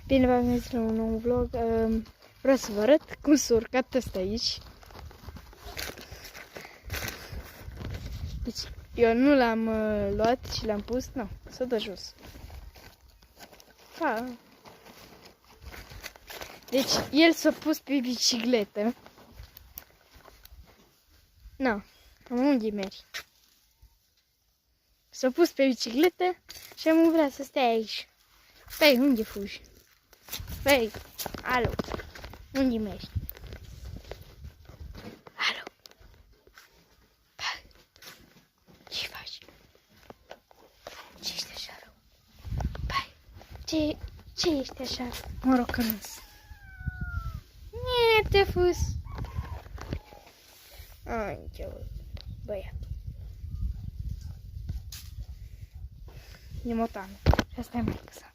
Bine v-am venit la un nou vlog. Vreau să vă arăt cum s-a urcat ăsta aici. Deci, eu nu l-am luat și l-am pus, nu, s-a dat jos. Ha. Deci, el s-a pus pe bicicletă. Nu, am unghii meri. S-a pus pe bicicletă și am vrea să stea aici. Stai, unde fugi? Stai, alo, unde mergi? Alo, ce faci? Ce ești așa rău? Pai, ce ești așa morocănos? Nie, te-a fus. Ai, ce băiat. E motan. Și asta e maică sa.